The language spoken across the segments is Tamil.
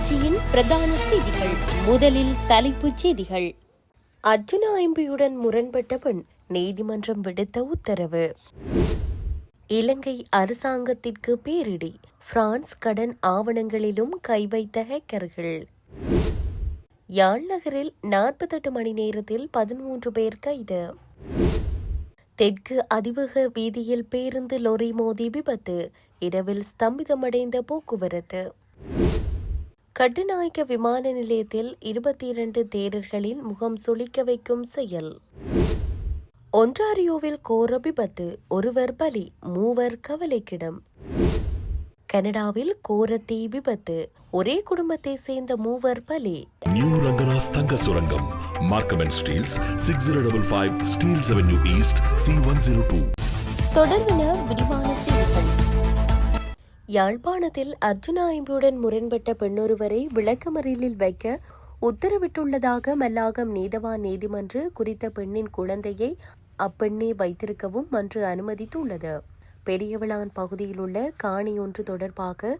தொலைக்காட்சியின் பிரதான செய்திகள். முதலில் தலைப்புச் செய்திகள். அர்ஜுனா எம்பியுடன் முரண்பட்ட பெண் நீதிமன்றம் விடுத்த உத்தரவு. இலங்கை அரசாங்கத்திற்கு பேரிடி, பிரான்ஸ் கடன் ஆவணங்களிலும் கை வைத்த ஹேக்கர்கள். யாழ் நகரில் 48 மணி நேரத்தில் 13 பேர் கைது. தெற்கு அதிவேக வீதியில் பேருந்து லொரி மோதி விபத்து, இரவில் ஸ்தம்பிதமடைந்த போக்குவரத்து. கட்டுநாயக்க விமான நிலையத்தில் 22 தேரர்களின் முகம் சுளிக்க வைக்கும் செயல். ஒன்டாரியோவில் கோர விபத்து, ஒருவர் பலி, 3 கவலைக்கிடம். கனடாவில் கோர தீ விபத்து, ஒரே குடும்பத்தை சேர்ந்த 3 பலி. நியூ ரங்கராஸ் தங்க சுரங்கம், Markham and Steeles, 6055 Steeles Avenue East, C102. தொடர்பின விரிவான செய்திகள். யாழ்ப்பாணத்தில் அர்ஜுனா எம்பியுடன் முரண்பட்ட பெண்ணொருவரை விளக்கமறியலில் வைக்க உத்தரவிட்டுள்ளதாக மல்லாகம் நீதவான் நீதிமன்று குறித்த பெண்ணின் குழந்தையை அப்பெண்ணே வைத்திருக்கவும் மன்று அனுமதித்துள்ளது. பெரியவிளான் பகுதியில் உள்ள காணி ஒன்று தொடர்பாக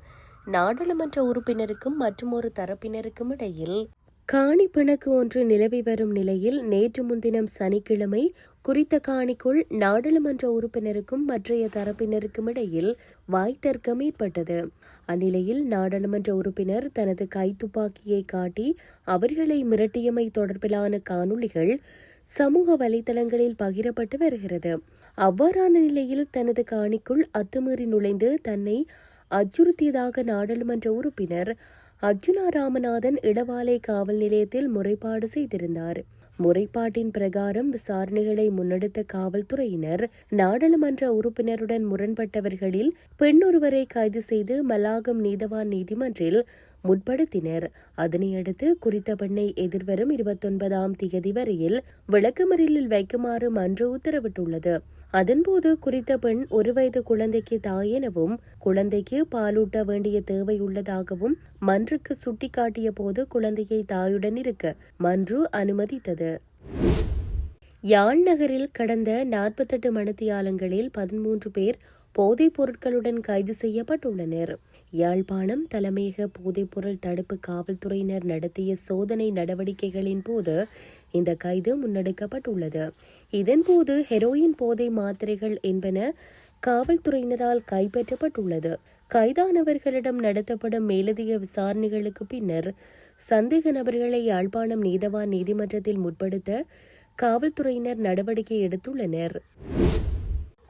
நாடாளுமன்ற உறுப்பினருக்கும் மற்றுமொரு தரப்பினருக்கும் இடையில் காணி பிணக்கு ஒன்று நிலவி வரும் நிலையில் நேற்று முன்தினம் சனிக்கிழமை குறித்த காணிக்குள் நாடாளுமன்ற உறுப்பினருக்கும் மற்றைய தரப்பினருக்கும் இடையில் வாய்த்தர்க்கம் ஏற்பட்டது. அந்நிலையில் நாடாளுமன்ற உறுப்பினர் தனது கைத்துப்பாக்கியை காட்டி அவர்களை மிரட்டியமை தொடர்பிலான காணொளிகள் சமூக வலைதளங்களில் பகிரப்பட்டு வருகிறது. அவ்வாறான நிலையில் தனது காணிக்குள் அத்துமீறி நுழைந்து தன்னை அச்சுறுத்தியதாக நாடாளுமன்ற உறுப்பினர் அர்ஜுனா ராமநாதன் இடவாலை காவல் நிலையத்தில் முறைப்பாடு செய்திருந்தார். முறைப்பாட்டின் பிரகாரம் விசாரணைகளை முன்னெடுத்த காவல்துறையினர் நாடாளுமன்ற உறுப்பினருடன் முரண்பட்டவர்களில் பெண்ணொருவரை கைது செய்து மல்லாகம் நீதவான் நீதிமன்றில் முற்படுத்தினர். அதனையடுத்து குறித்த பெண்ணை எதிர்வரும் 29ஆம் தேதி வரையில் விளக்கமறியலில் வைக்குமாறு மன்று உத்தரவிட்டுள்ளது. அதன்போது குறித்த பெண் 1 வயது குழந்தைக்கு தாய் எனவும் குழந்தைக்கு பாலூட்ட வேண்டிய தேவை உள்ளதாகவும் மன்றுக்கு சுட்டிக்காட்டிய போது குழந்தையை தாயுடன் இருக்க மன்று அனுமதித்தது. யாழ் நகரில் கடந்த 48 மணித்தியாலங்களில் 13 பேர் போதைப் பொருட்களுடன் கைது செய்யப்பட்டுள்ளனர். யாழ்ப்பாணம் தலைமையக போதைப்பொருள் தடுப்பு காவல்துறையினர் நடத்திய சோதனை நடவடிக்கைகளின் போது இந்த கைது முன்னெடுக்கப்பட்டுள்ளது. இதன்போது ஹெரோயின் போதை மாத்திரைகள் என்பன காவல்துறையினரால் கைப்பற்றப்பட்டுள்ளது. கைதானவர்களிடம் நடத்தப்படும் மேலதிக விசாரணைகளுக்கு பின்னர் சந்தேக நபர்களை யாழ்ப்பாணம் நீதவான் நீதிமன்றத்தில் முற்படுத்த காவல்துறையினர் நடவடிக்கை எடுத்துள்ளனர்.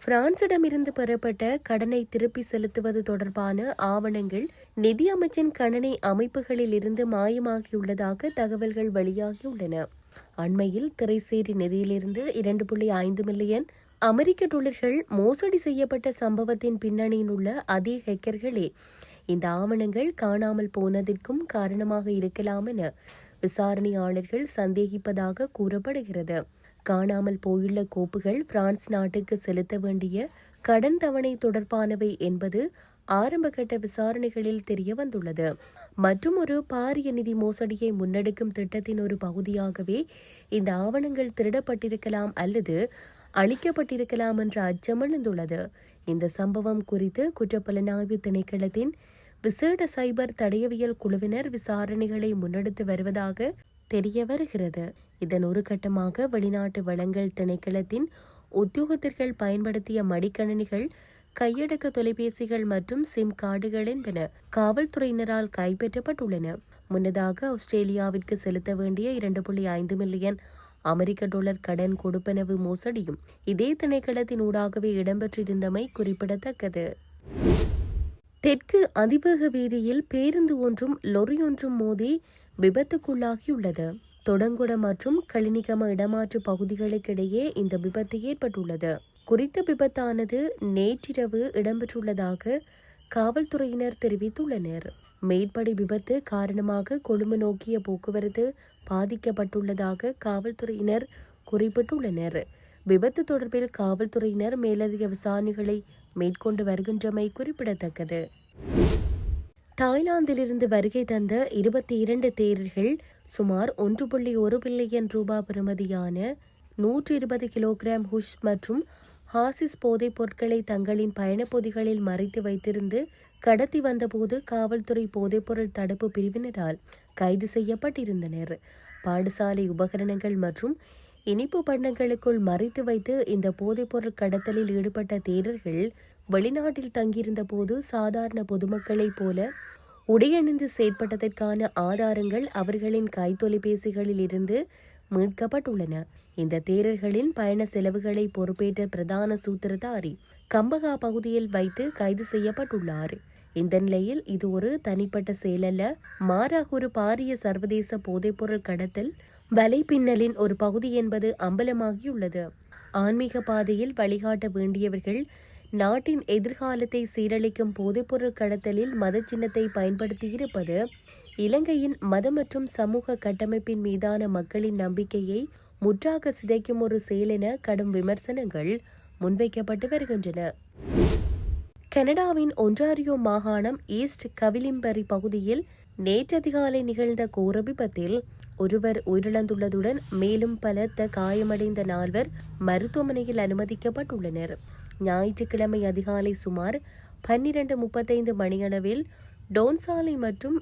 பிரான்சிடமிருந்து பெறப்பட்ட கடனை திருப்பி செலுத்துவது தொடர்பான ஆவணங்கள் நிதி அமைச்சின் கணனி அமைப்புகளில் இருந்து மாயமாகியுள்ளதாக தகவல்கள் வெளியாகியுள்ளன. அண்மையில் திரைசேரி நிதியிலிருந்து 2.5 மில்லியன் அமெரிக்க டாலர்கள் மோசடி செய்யப்பட்ட சம்பவத்தின் பின்னணியில் உள்ள அதே ஹேக்கர்களே இந்த ஆவணங்கள் காணாமல் போனதற்கும் காரணமாக இருக்கலாம் என விசாரணையாளர்கள் சந்தேகிப்பதாக கூறப்படுகிறது. காணாமல் போயுள்ள கோப்புகள் பிரான்ஸ் நாட்டுக்கு செலுத்த வேண்டிய கடன் தவணை தொடர்பானவை என்பது ஆரம்பகட்ட விசாரணைகளில் தெரிய வந்துள்ளது. மற்றும் ஒரு பாரிய நிதி மோசடியை முன்னெடுக்கும் திட்டத்தின் ஒரு பகுதியாகவே இந்த ஆவணங்கள் திருடப்பட்டிருக்கலாம் அல்லது அளிக்கப்பட்டிருக்கலாம் என்ற அச்சம் எழுந்துள்ளது. இந்த சம்பவம் குறித்து குற்றப்புலனாய்வு திணைக்களத்தின் விசேட சைபர் தடயவியல் குழுவினர் விசாரணைகளை முன்னெடுத்து வருவதாக தெரிய வருகிறது. இதன் ஒரு கட்டமாக வெளிநாட்டு வளங்கள் திணைக்களத்தின் உத்தியோகத்தர்கள் பயன்படுத்திய மடிக்கணினிகள், கையடக்க தொலைபேசிகள் மற்றும் சிம் கார்டுகள் என்பன காவல்துறையினரால் கைப்பற்றப்பட்டுள்ளன. முன்னதாக ஆஸ்திரேலியாவிற்கு செலுத்த வேண்டிய 2.5 மில்லியன் அமெரிக்க டாலர் கடன் கொடுப்பனவு மோசடியும் இதே திணைக்களத்தின் ஊடாகவே இடம்பெற்றிருந்தமை குறிப்பிடத்தக்கது. தெற்கு அதிவேக வீதியில் பேருந்து ஒன்றும் லொரி ஒன்றும் மோதி விபத்துக்குள்ளாகியுள்ளது. தொடங்குட மற்றும் களினிகம இடமாற்று பகுதிகளுக்கிடையே இந்த விபத்து ஏற்பட்டுள்ளது. குறித்த விபத்தானது நேற்றிரவு இடம்பெற்றுள்ளதாக காவல்துறையினர் தெரிவித்துள்ளனர். மேற்படி விபத்து காரணமாக கொழும்பு நோக்கிய போக்குவரத்து பாதிக்கப்பட்டுள்ளதாக காவல்துறையினர் குறிப்பிட்டுள்ளனர். விபத்து தொடர்பில் காவல்துறையினர் மேலதிக விசாரணைகளை மேற்கொண்டு வருகின்றமை குறிப்பிடத்தக்கது. தாய்லாந்திலிருந்து வருகை தந்த 22 தேரர்கள் சுமார் 1.1 பில்லியன் ரூபாய் பெறுமதியான 120 கிலோகிராம் ஹுஷ் மற்றும் ஹாசிஸ் போதைப் பொருட்களை தங்களின் பயணப்பொதிகளில் மறைத்து வைத்திருந்து கடத்தி வந்தபோது காவல்துறை போதைப்பொருள் தடுப்பு பிரிவினரால் கைது செய்யப்பட்டிருந்தனர். பாடசாலை உபகரணங்கள் மற்றும் இனிப்பு பண்டங்களுக்குள் மறைத்து வைத்து இந்த போதைப்பொருள் கடத்தலில் ஈடுபட்ட தேரர்கள் வெளிநாட்டில் தங்கியிருந்த போது சாதாரண பொதுமக்களைப் போல உடையணிந்து செயற்பட்டதற்கான ஆதாரங்கள் அவர்களின் கைத்தொலைபேசிகளில் இருந்து மீட்கப்பட்டுள்ளன. இந்த தேரர்களின் பயண செலவுகளை பொறுப்பேற்ற பிரதான சூத்திரதாரி கம்பகா பகுதியில் வைத்து கைது செய்யப்பட்டுள்ளார். இந்த நிலையில் இது ஒரு தனிப்பட்ட செயலல்ல, மாறாக ஒரு பாரிய சர்வதேச போதைப்பொருள் கடத்தல் வலைப்பின்னலின் ஒரு பகுதி என்பது அம்பலமாகியுள்ளது. ஆன்மீக பாதையில் வழிகாட்ட வேண்டியவர்கள் நாட்டின் எதிர்காலத்தை சீரழிக்கும் போதைப்பொருள் கடத்தலில் மத சின்னத்தை பயன்படுத்தியிருப்பது இலங்கையின் மத மற்றும் சமூக கட்டமைப்பின் மீதான மக்களின் நம்பிக்கையை முற்றாக சிதைக்கும் ஒரு செயல் என கடும் விமர்சனங்கள் முன்வைக்கப்பட்டு வருகின்றன. கனடாவின் ஒன்டாரியோ மாகாணம் ஈஸ்ட் கவிலிம்பரி பகுதியில் நேற்றதிகாலை நிகழ்ந்த கோர விபத்தில் ஒருவர் உயிரிழந்துள்ளதுடன் மேலும் பலத்த காயமடைந்த 4 மருத்துவமனையில் அனுமதிக்கப்பட்டுள்ளனர். ஞாயிற்றுக்கிழமை அதிகாலை சுமார் 12:35 மணியளவில் டோன்சாலை மற்றும்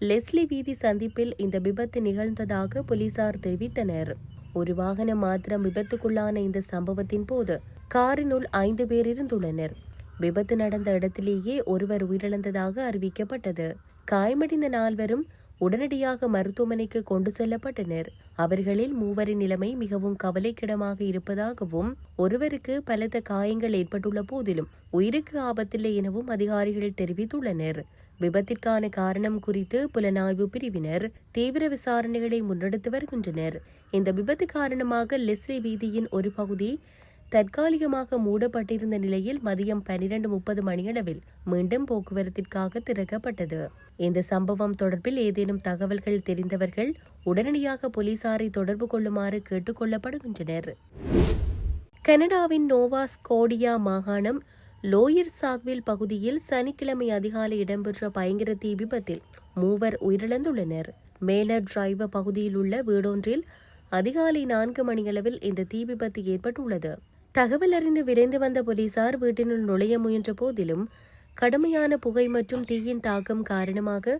லெஸ்லி வீதி சந்திப்பில் இந்த விபத்து நிகழ்ந்ததாக போலீசார் தெரிவித்தனர். ஒரு வாகனம் மாத்திரம் விபத்துக்குள்ளான இந்த சம்பவத்தின் போது காரினுள் 5 பேர் இருந்துள்ளனர். விபத்து நடந்த இடத்திலேயே ஒருவர் உயிரிழந்ததாக அறிவிக்கப்பட்டது. காயமடைந்த 4 உடனடியாக மருத்துவமனைக்கு கொண்டு செல்லப்பட்டனர். அவர்களில் 3 நிலைமை மிகவும் கவலைக்கிடமாக இருப்பதாகவும் ஒருவருக்கு பலத்த காயங்கள் ஏற்பட்டுள்ள போதிலும் உயிருக்கு ஆபத்தில்லை எனவும் அதிகாரிகள் தெரிவித்துள்ளனர். விபத்திற்கான காரணம் குறித்து புலனாய்வு பிரிவினர் தீவிர விசாரணைகளை முன்னெடுத்து வருகின்றனர். இந்த விபத்து காரணமாக லெஸ்லி வீதியின் ஒரு பகுதி தற்காலிகமாக மூடப்பட்டிருந்த நிலையில் மதியம் 12:30 மணியளவில் மீண்டும் போக்குவரத்திற்காக திறக்கப்பட்டது. இந்த சம்பவம் தொடர்பில் ஏதேனும் தகவல்கள் தெரிந்தவர்கள் உடனடியாக போலீசாரை தொடர்பு கொள்ளுமாறு கேட்டுக் கொள்ளப்படுகின்றனர். கனடாவின் நோவா ஸ்கோடியா மாகாணம் லோயர் சாக்வில் பகுதியில் சனிக்கிழமை அதிகாலை இடம்பெற்ற பயங்கர தீ விபத்தில் 3 உயிரிழந்துள்ளனர். மேலர் டிரைவ பகுதியில் உள்ள வீடொன்றில் அதிகாலை 4 மணியளவில் இந்த தீ விபத்து ஏற்பட்டுள்ளது. தகவல் அறிந்து விரைந்து வந்த போலீசார் வீட்டினுள் நுழைய முயன்ற போதிலும் கடுமையான புகை மற்றும் தீயின் தாக்கம் காரணமாக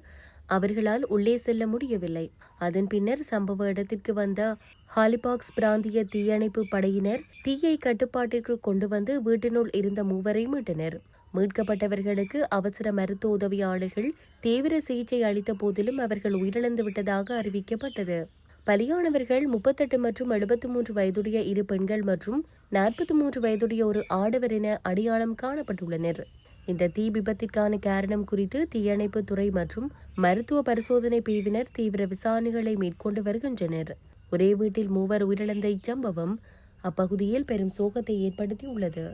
அவர்களால் உள்ளே செல்ல முடியவில்லை. அதன் பின்னர் சம்பவ இடத்திற்கு வந்த ஹாலிபாக்ஸ் பிராந்திய தீயணைப்பு படையினர் தீயை கட்டுப்பாட்டிற்குள் கொண்டு வந்து வீட்டினுள் இருந்த 3 மீட்டனர். மீட்கப்பட்டவர்களுக்கு அவசர மருத்துவ உதவியாளர்கள் தீவிர சிகிச்சை அளித்த போதிலும் அவர்கள் உயிரிழந்து விட்டதாக அறிவிக்கப்பட்டது. பலியானவர்கள் 38 மற்றும் 73 வயதுடைய 2 பெண்கள் மற்றும் 43 வயதுடைய ஒரு ஆடவர் என அடையாளம் காணப்பட்டுள்ளனர். இந்த தீ விபத்திற்கான காரணம் குறித்து தீயணைப்பு துறை மற்றும் மருத்துவ பரிசோதனை பிரிவினர் தீவிர விசாரணைகளை மேற்கொண்டு வருகின்றனர். ஒரே வீட்டில் 3 உயிரிழந்த இச்சம்பவம் அப்பகுதியில் பெரும் சோகத்தை ஏற்படுத்தியுள்ளது.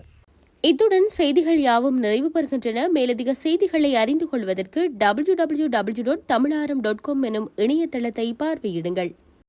இத்துடன் செய்திகள் யாவும் நிறைவு பெறுகின்றன. மேலதிக செய்திகளை அறிந்து கொள்வதற்கு www.tamilaram.com எனும் இணையதளத்தை பார்வையிடுங்கள்.